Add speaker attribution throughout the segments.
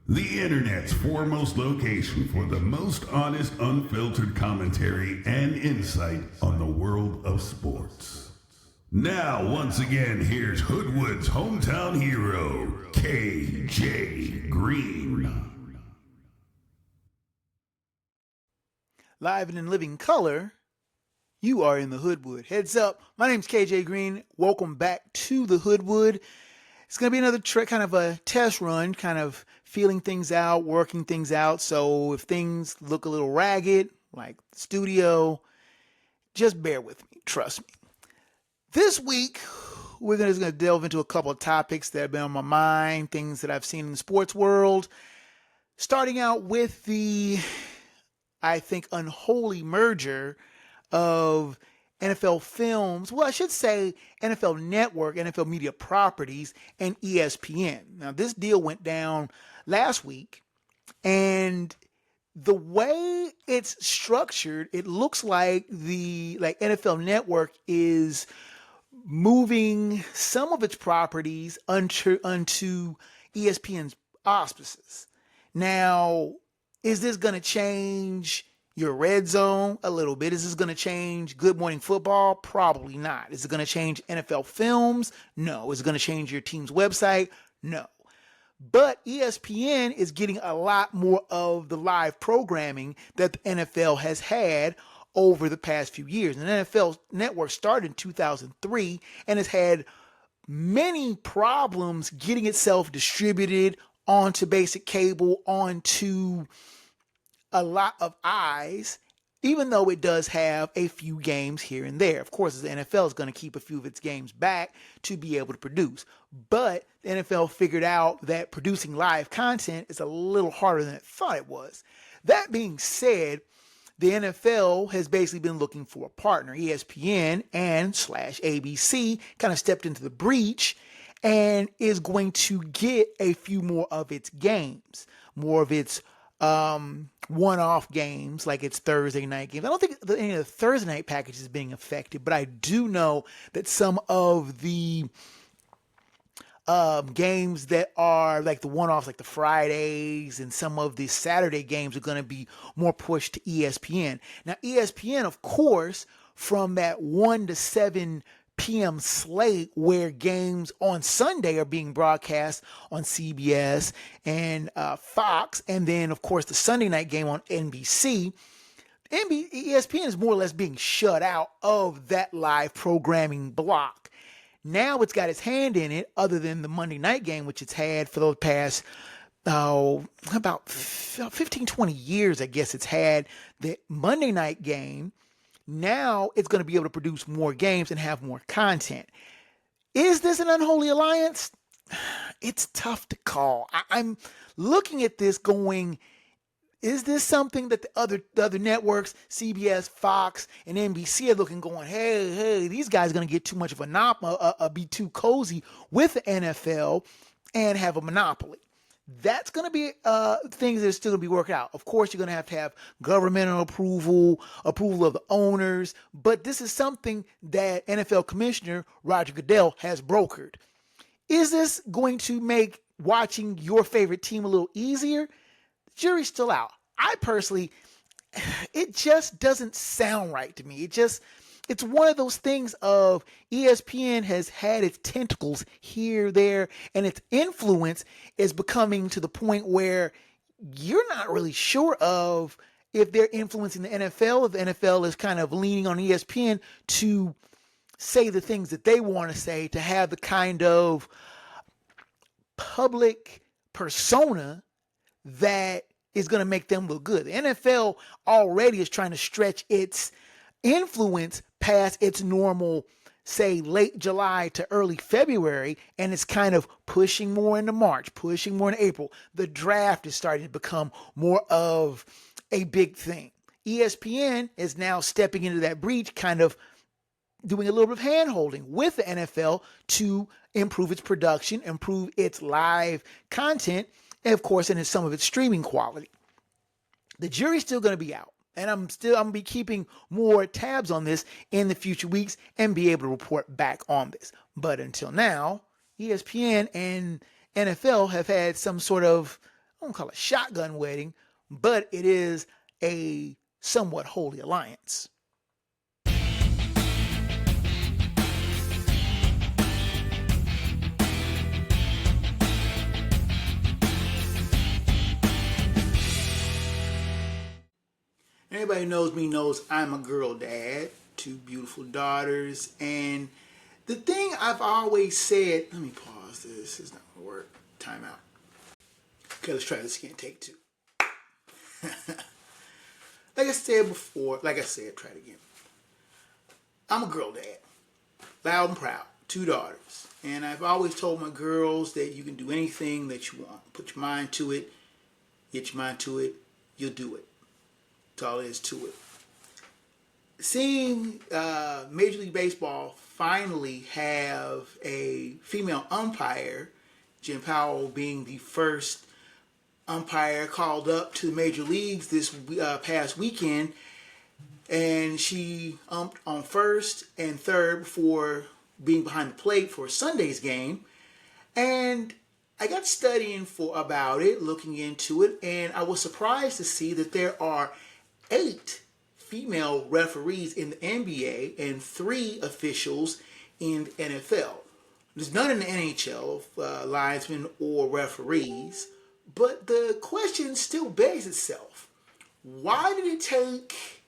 Speaker 1: the internet's foremost location for the most honest, unfiltered commentary and insight on the world of sports. Now, once again, here's Hoodwood's hometown hero, KJ Green.
Speaker 2: Live and in living color, you are in the Hoodwood. Heads up, my name's KJ Green. Welcome back to the Hoodwood. It's going to be another kind of a test run, kind of feeling things out, working things out. So if things look a little ragged, like the studio, just bear with me. Trust me. This week, we're just going to delve into a couple of topics that have been on my mind, things that I've seen in the sports world. Starting out with the, I think, unholy merger of NFL Films, well, I should say NFL Network, NFL Media Properties, and ESPN. Now, this deal went down last week, and the way it's structured, it looks like the NFL Network is moving some of its properties onto ESPN's auspices. Now, is this going to change your red zone? A little bit. Is this going to change Good Morning Football? Probably not. Is it going to change NFL Films? No. Is it going to change your team's website? No. But ESPN is getting a lot more of the live programming that the NFL has had over the past few years. And the NFL Network started in 2003 and has had many problems getting itself distributed onto basic cable, onto a lot of eyes, even though it does have a few games here and there. Of course, the NFL is going to keep a few of its games back to be able to produce. But the NFL figured out that producing live content is a little harder than it thought it was. That being said, the NFL has basically been looking for a partner. ESPN and /ABC kind of stepped into the breach and is going to get a few more of its games, more of its one-off games, like its Thursday night games. I don't think any of the Thursday night package is being affected, but I do know that some of the games that are like the one-offs, like the Fridays, and some of the Saturday games are going to be more pushed to ESPN. Now, ESPN, of course, from that 1 to 7 p.m. slate where games on Sunday are being broadcast on CBS and Fox, and then, of course, the Sunday night game on NBC, ESPN is more or less being shut out of that live programming block. Now it's got its hand in it, other than the Monday night game, which it's had for the past about 15, 20 years, I guess it's had the Monday night game. Now it's going to be able to produce more games and have more content. Is this an unholy alliance? It's tough to call. I'm looking at this going, is this something that the other networks, CBS, Fox, and NBC are looking, going, hey, these guys are going to get too much of a be too cozy with the NFL and have a monopoly? That's going to be things that are still going to be worked out. Of course, you're going to have governmental approval of the owners, but this is something that NFL Commissioner Roger Goodell has brokered. Is this going to make watching your favorite team a little easier? The jury's still out. I personally, it just doesn't sound right to me. It's one of those things of ESPN has had its tentacles here, there, and its influence is becoming to the point where you're not really sure of if they're influencing the NFL, if the NFL is kind of leaning on ESPN to say the things that they want to say, to have the kind of public persona that is going to make them look good. The NFL already is trying to stretch its influence past its normal, say, late July to early February, and it's kind of pushing more into March, pushing more into April. The draft is starting to become more of a big thing. ESPN is now stepping into that breach, kind of doing a little bit of hand-holding with the NFL to improve its production, improve its live content, and of course, in some of its streaming quality. The jury's still going to be out. And I'm going to be keeping more tabs on this in the future weeks and be able to report back on this. But until now, ESPN and NFL have had some sort of, won't call it shotgun wedding, but it is a somewhat holy alliance. Anybody who knows me knows I'm a girl dad, 2 beautiful daughters, and the thing I've always said, let me pause this, it's not gonna work, time out. Okay, let's try this again, take 2. Like I said before, try it again. I'm a girl dad, loud and proud, 2 daughters, and I've always told my girls that you can do anything that you want. Put your mind to it, get your mind to it, you'll do it. That's all there is to it. Seeing Major League Baseball finally have a female umpire, Jim Powell being the first umpire called up to the major leagues this past weekend, and she umped on first and third before being behind the plate for Sunday's game. And I got studying about it, looking into it, and I was surprised to see that there are 8 female referees in the NBA and 3 officials in the NFL. There's none in the NHL, linesmen or referees. But the question still begs itself. Why did it take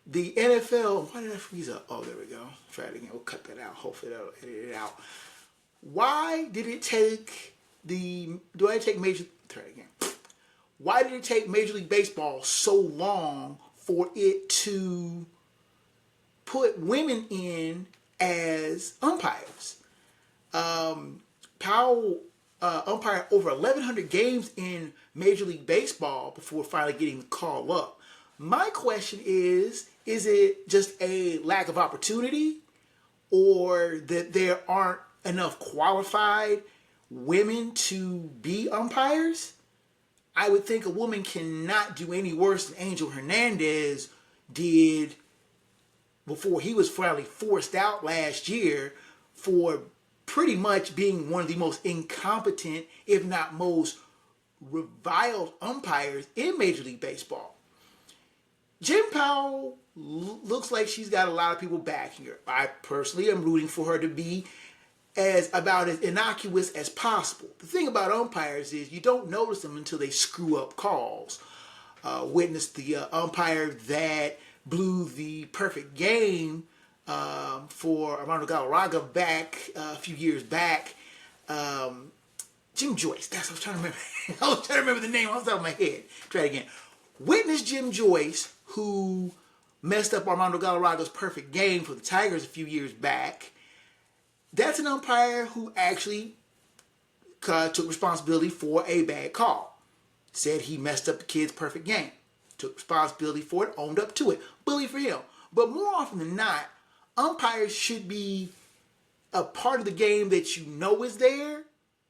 Speaker 2: the NFL... Why did I freeze up? Oh, there we go. Try it again. We'll cut that out. Hopefully that'll edit it out. Why did it take Try it again. Why did it take Major League Baseball so long for it to put women in as umpires? Powell umpired over 1,100 games in Major League Baseball before finally getting the call up. My question is it just a lack of opportunity, or that there aren't enough qualified women to be umpires? I would think a woman cannot do any worse than Angel Hernandez did before he was finally forced out last year for pretty much being one of the most incompetent, if not most reviled umpires in Major League Baseball. Jim Powell looks like she's got a lot of people backing her. I personally am rooting for her to be about as innocuous as possible. The thing about umpires is you don't notice them until they screw up calls. Witness the umpire that blew the perfect game for Armando Galarraga back a few years back. Jim Joyce, that's what I was trying to remember. I was trying to remember the name off the top of my head. Try it again. Witness Jim Joyce, who messed up Armando Galarraga's perfect game for the Tigers a few years back. That's an umpire who actually took responsibility for a bad call. Said he messed up the kid's perfect game. Took responsibility for it, owned up to it. Bully for him. But more often than not, umpires should be a part of the game that you know is there,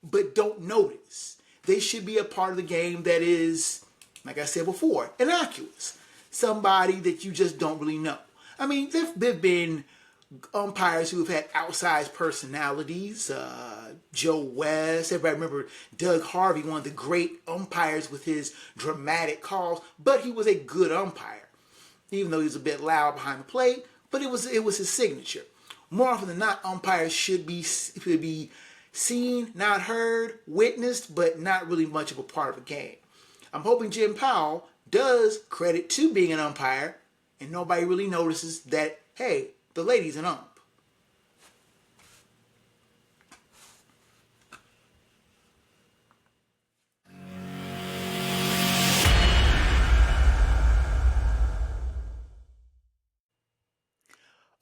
Speaker 2: but don't notice. They should be a part of the game that is, like I said before, innocuous. Somebody that you just don't really know. I mean, there've been umpires who have had outsized personalities. Joe West. Everybody remember Doug Harvey, one of the great umpires with his dramatic calls, but he was a good umpire. Even though he was a bit loud behind the plate, but it was his signature. More often than not, umpires should be seen, not heard, witnessed, but not really much of a part of a game. I'm hoping Jim Powell does credit to being an umpire, and nobody really notices that, hey, the lady's an ump.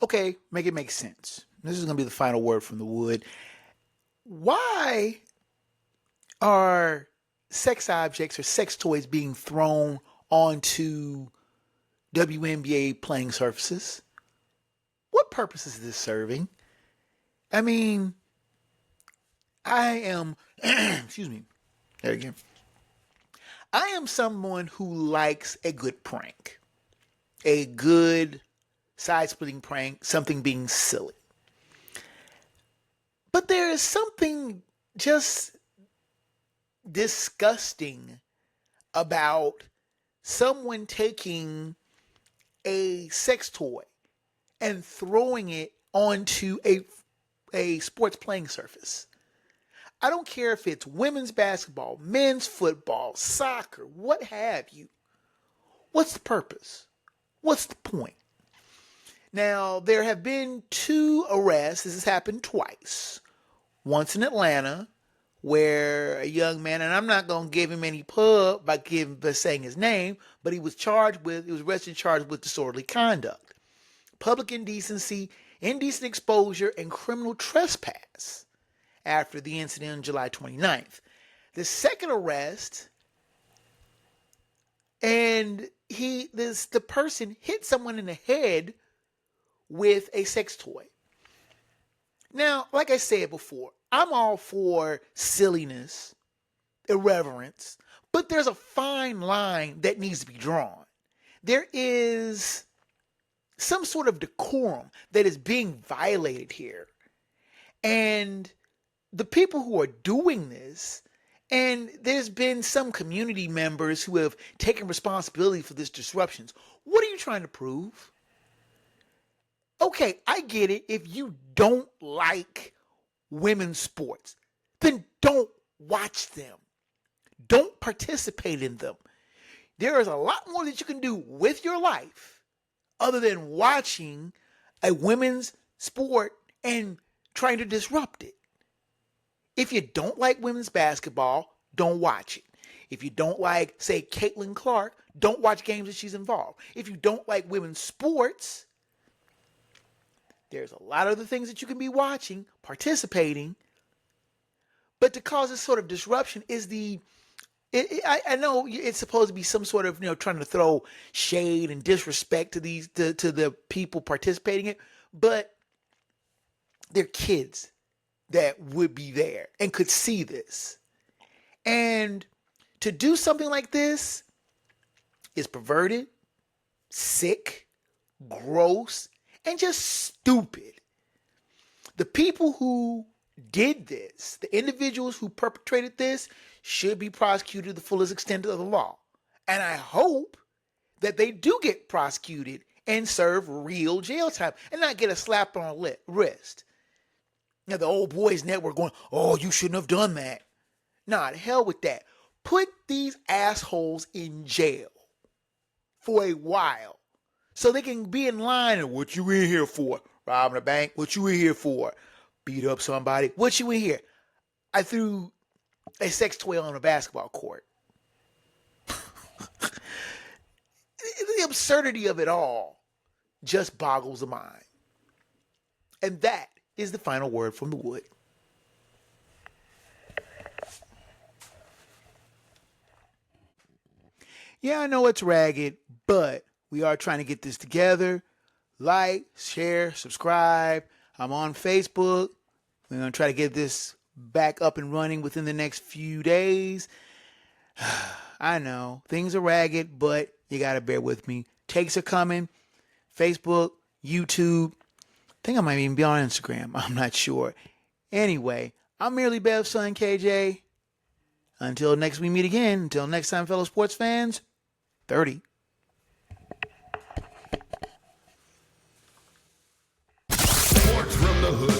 Speaker 2: Okay, make it make sense. This is going to be the final word from the Wood. Why are sex objects or sex toys being thrown onto WNBA playing surfaces? What purpose is this serving? I mean, I am, excuse me, there again. I am someone who likes a good prank, a good side-splitting prank, something being silly. But there is something just disgusting about someone taking a sex toy and throwing it onto a sports playing surface. I don't care if it's women's basketball, men's football, soccer, what have you. What's the purpose? What's the point? Now, there have been 2 arrests. This has happened twice. Once in Atlanta, where a young man, and I'm not going to give him any pub by saying his name, but he was arrested and charged with disorderly conduct, public indecency, indecent exposure, and criminal trespass after the incident on July 29th. The second arrest, and the person hit someone in the head with a sex toy. Now, like I said before, I'm all for silliness, irreverence, but there's a fine line that needs to be drawn. There is some sort of decorum that is being violated here. And the people who are doing this, and there's been some community members who have taken responsibility for this disruptions. What are you trying to prove? Okay, I get it. If you don't like women's sports, then don't watch them. Don't participate in them. There is a lot more that you can do with your life other than watching a women's sport and trying to disrupt it. If you don't like women's basketball, don't watch it. If you don't like, say, Caitlin Clark, don't watch games that she's involved. If you don't like women's sports, there's a lot of other things that you can be watching, participating. But to cause this sort of disruption is I know it's supposed to be some sort of, trying to throw shade and disrespect to the people participating in it, but they're kids that would be there and could see this. And to do something like this is perverted, sick, gross, and just stupid. The people who did this, the individuals who perpetrated this, should be prosecuted to the fullest extent of the law. And I hope that they do get prosecuted and serve real jail time and not get a slap on the wrist. Now, the old boys network going, oh, you shouldn't have done that. Nah, to hell with that. Put these assholes in jail for a while so they can be in line. And what you in here for? Robbing a bank? What you in here for? Beat up somebody? What you in here? I threw a sex toy on a basketball court. The absurdity of it all just boggles the mind. And that is the final word from the Wood. Yeah, I know it's ragged, but we are trying to get this together. Like, share, subscribe. I'm on Facebook. We're going to try to get this back up and running within the next few days. I know things are ragged, but you got to bear with me. Takes are coming. Facebook, YouTube. I think I might even be on Instagram. I'm not sure. Anyway, I'm merely Bev's son, KJ. Until next we meet again. Until next time, fellow sports fans. 30.
Speaker 1: Sports from the Hood.